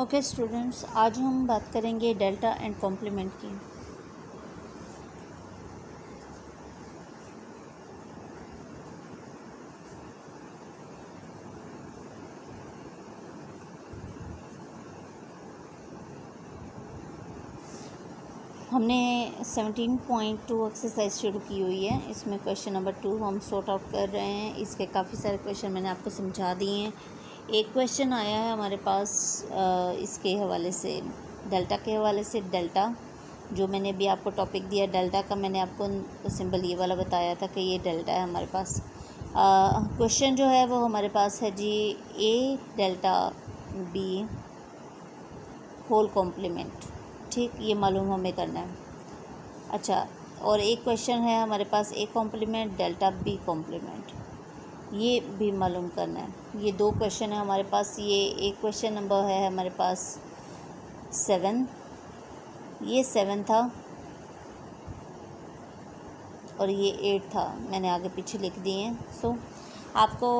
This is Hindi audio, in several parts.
ओके स्टूडेंट्स, आज हम बात करेंगे डेल्टा एंड कॉम्प्लीमेंट की। हमने 17.2 एक्सरसाइज शुरू की हुई है। इसमें क्वेश्चन नंबर 2 हम सॉर्ट आउट कर रहे हैं। इसके काफ़ी सारे क्वेश्चन मैंने आपको समझा दिए हैं। एक क्वेश्चन आया है हमारे पास इसके हवाले से, डेल्टा के हवाले से। डेल्टा जो मैंने अभी आपको टॉपिक दिया डेल्टा का, मैंने आपको सिंबल ये वाला बताया था कि ये डेल्टा है हमारे पास। क्वेश्चन जो है वो हमारे पास है जी, ए डेल्टा बी होल कॉम्प्लीमेंट। ठीक, ये मालूम हमें करना है। अच्छा, और एक क्वेश्चन है हमारे पास A complement delta B complement, ये भी मालूम करना है। ये 2 क्वेश्चन है हमारे पास। ये एक क्वेश्चन नंबर है हमारे पास 7, ये 7 था और ये 8 था, मैंने आगे पीछे लिख दिए हैं। सो आपको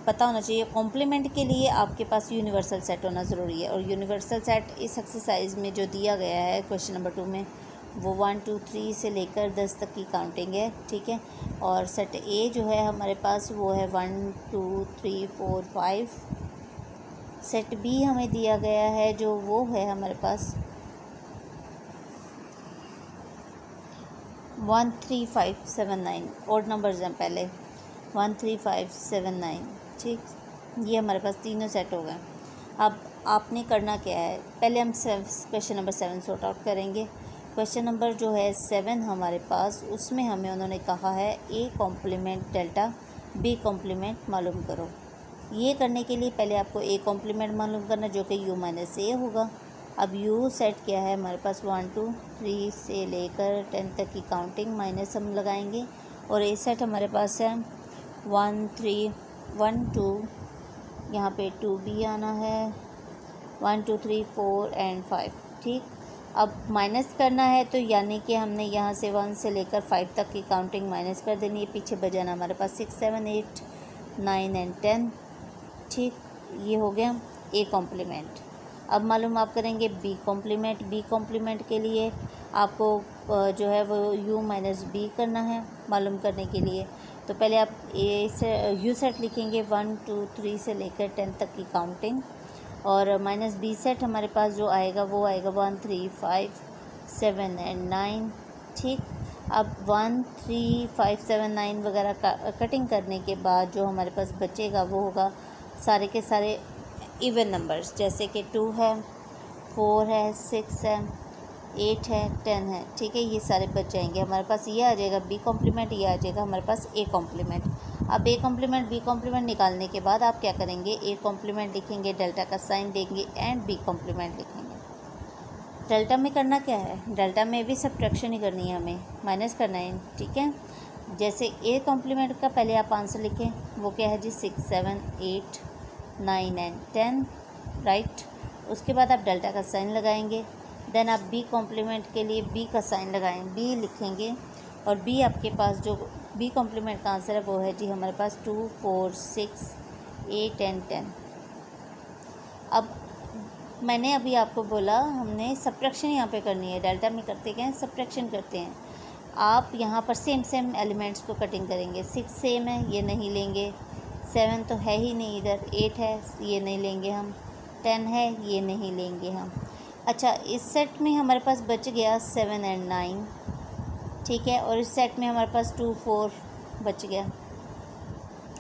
पता होना चाहिए कॉम्प्लीमेंट के लिए आपके पास यूनिवर्सल सेट होना ज़रूरी है। और यूनिवर्सल सेट इस एक्सरसाइज में जो दिया गया है क्वेश्चन नंबर 2 में, वो 1 2 3 से लेकर 10 तक की काउंटिंग है। ठीक है, और सेट ए जो है हमारे पास वो है 1 2 3 4 5। सेट बी हमें दिया गया है जो वो है हमारे पास 1 3 5 7 9। ओड नंबर्स हैं पहले 1 3 5 7 9। ठीक, ये हमारे पास तीनों सेट हो गए। अब आपने करना क्या है, पहले हम क्वेश्चन नंबर 7 सॉर्ट आउट करेंगे। क्वेश्चन नंबर जो है 7 हमारे पास, उसमें हमें उन्होंने कहा है A complement delta B complement मालूम करो। ये करने के लिए पहले आपको ए कॉम्प्लीमेंट मालूम करना, जो कि यू माइनस ए होगा। अब यू सेट क्या है हमारे पास 1 2 3 से लेकर 10 तक की काउंटिंग माइनस हम लगाएंगे। और ए सेट हमारे पास है 1 3 1 2, यहाँ पे 2 भी आना है, 1 2 3 4 एंड 5। ठीक, अब माइनस करना है तो यानी कि हमने यहाँ से 1 से लेकर 5 तक की काउंटिंग माइनस कर देनी है। पीछे बजाना हमारे पास 6 7 8 9 एंड 10। ठीक, ये हो गया ए कॉम्प्लीमेंट। अब मालूम आप करेंगे बी कॉम्प्लीमेंट। बी कॉम्प्लीमेंट के लिए आपको जो है वो यू माइनस बी करना है मालूम करने के लिए। तो पहले आप ए से यू सेट लिखेंगे 1 2 3 से लेकर 10 तक की काउंटिंग, और माइनस बी सेट हमारे पास जो आएगा वो आएगा 1 3 5 7 एंड 9। ठीक, अब 1 3 5 7 9 वगैरह का कटिंग करने के बाद जो हमारे पास बचेगा वो होगा सारे के सारे इवन नंबर्स, जैसे कि 2 है, 4 है, 6 है, 8 है, 10 है। ठीक है, ये सारे बच जाएंगे हमारे पास। ये आ जाएगा बी कॉम्प्लीमेंट, ये आ जाएगा हमारे पास ए कॉम्प्लीमेंट। अब ए कॉम्प्लीमेंट बी कॉम्प्लीमेंट निकालने के बाद आप क्या करेंगे, ए कॉम्प्लीमेंट लिखेंगे, डेल्टा का साइन देंगे एंड बी कॉम्प्लीमेंट लिखेंगे। डेल्टा में करना क्या है, डेल्टा में भी सब्ट्रैक्शन ही करनी है, हमें माइनस करना है। ठीक है, जैसे ए कॉम्प्लीमेंट का पहले आप आंसर लिखें, वो क्या है जी 6 7 8 9 एंड 10। राइट, उसके बाद आप डेल्टा का साइन लगाएंगे। देन आप बी कॉम्प्लीमेंट के लिए बी का साइन लगाएं, बी लिखेंगे, और बी आपके पास जो बी कॉम्प्लीमेंट का आंसर है वो है जी हमारे पास 2 4 6 8 एंड 10। अब मैंने अभी आपको बोला हमने सब्ट्रैक्शन यहाँ पे करनी है। डेल्टा में करते क्या हैं, सब्ट्रैक्शन करते हैं। आप यहाँ पर सेम सेम एलिमेंट्स को कटिंग करेंगे। 6 सेम है, ये नहीं लेंगे। 7 तो है ही नहीं इधर, 8 है, ये नहीं लेंगे हम। 10 है, ये नहीं लेंगे हम। अच्छा, इस सेट में हमारे पास बच गया 7 एंड 9। ठीक है, और इस सेट में हमारे पास 2 4 बच गया,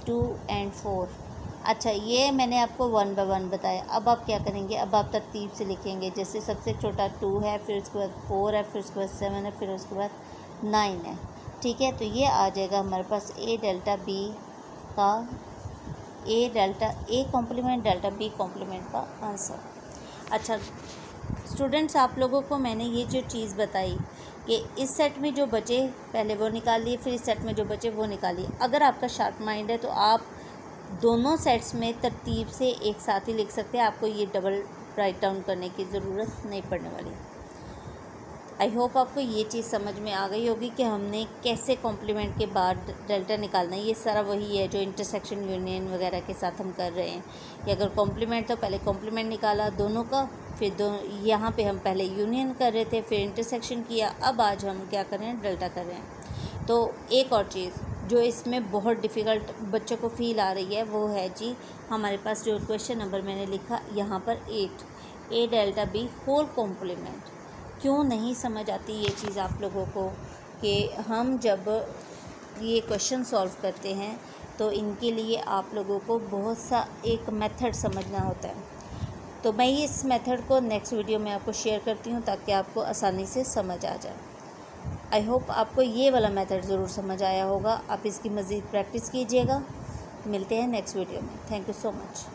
2 एंड 4। अच्छा, ये मैंने आपको 1 बाय 1 बताया। अब आप क्या करेंगे, अब आप तरतीब से लिखेंगे। जैसे सबसे छोटा 2 है, फिर उसके बाद 4 है, फिर उसके बाद 7 है, फिर उसके बाद 9 है। ठीक है, तो ये आ जाएगा हमारे पास ए डेल्टा बी का A complement delta B complement का आंसर। अच्छा स्टूडेंट्स, आप लोगों को मैंने ये जो चीज़ बताई कि इस सेट में जो बचे पहले वो निकालिए, फिर इस सेट में जो बचे वो निकालिए। अगर आपका शार्प माइंड है तो आप दोनों सेट्स में तरतीब से एक साथ ही लिख सकते हैं। आपको ये डबल राइट डाउन करने की ज़रूरत नहीं पड़ने वाली। आई होप आपको ये चीज़ समझ में आ गई होगी कि हमने कैसे कॉम्प्लीमेंट के बाद डेल्टा निकालना है। ये सारा वही है जो इंटरसेक्शन यूनियन वगैरह के साथ हम कर रहे हैं कि अगर कॉम्प्लीमेंट तो पहले कॉम्प्लीमेंट निकाला दोनों का, फिर यहाँ पे हम पहले यूनियन कर रहे थे, फिर इंटरसेक्शन किया, अब आज हम क्या कर रहे हैं, डेल्टा कर रहे हैं। तो एक और चीज़ जो इसमें बहुत डिफ़िकल्ट बच्चों को फील आ रही है वो है जी, हमारे पास जो क्वेश्चन नंबर मैंने लिखा यहाँ पर 8 ए डेल्टा बी होल कॉम्प्लीमेंट। क्यों नहीं समझ आती ये चीज़ आप लोगों को कि हम जब ये क्वेश्चन सॉल्व करते हैं तो इनके लिए आप लोगों को बहुत सा एक मेथड समझना होता है। तो मैं इस मेथड को नेक्स्ट वीडियो में आपको शेयर करती हूँ ताकि आपको आसानी से समझ आ जाए। आई होप आपको ये वाला मेथड ज़रूर समझ आया होगा। आप इसकी मज़ीद प्रैक्टिस कीजिएगा। मिलते हैं नेक्स्ट वीडियो में। Thank you so much.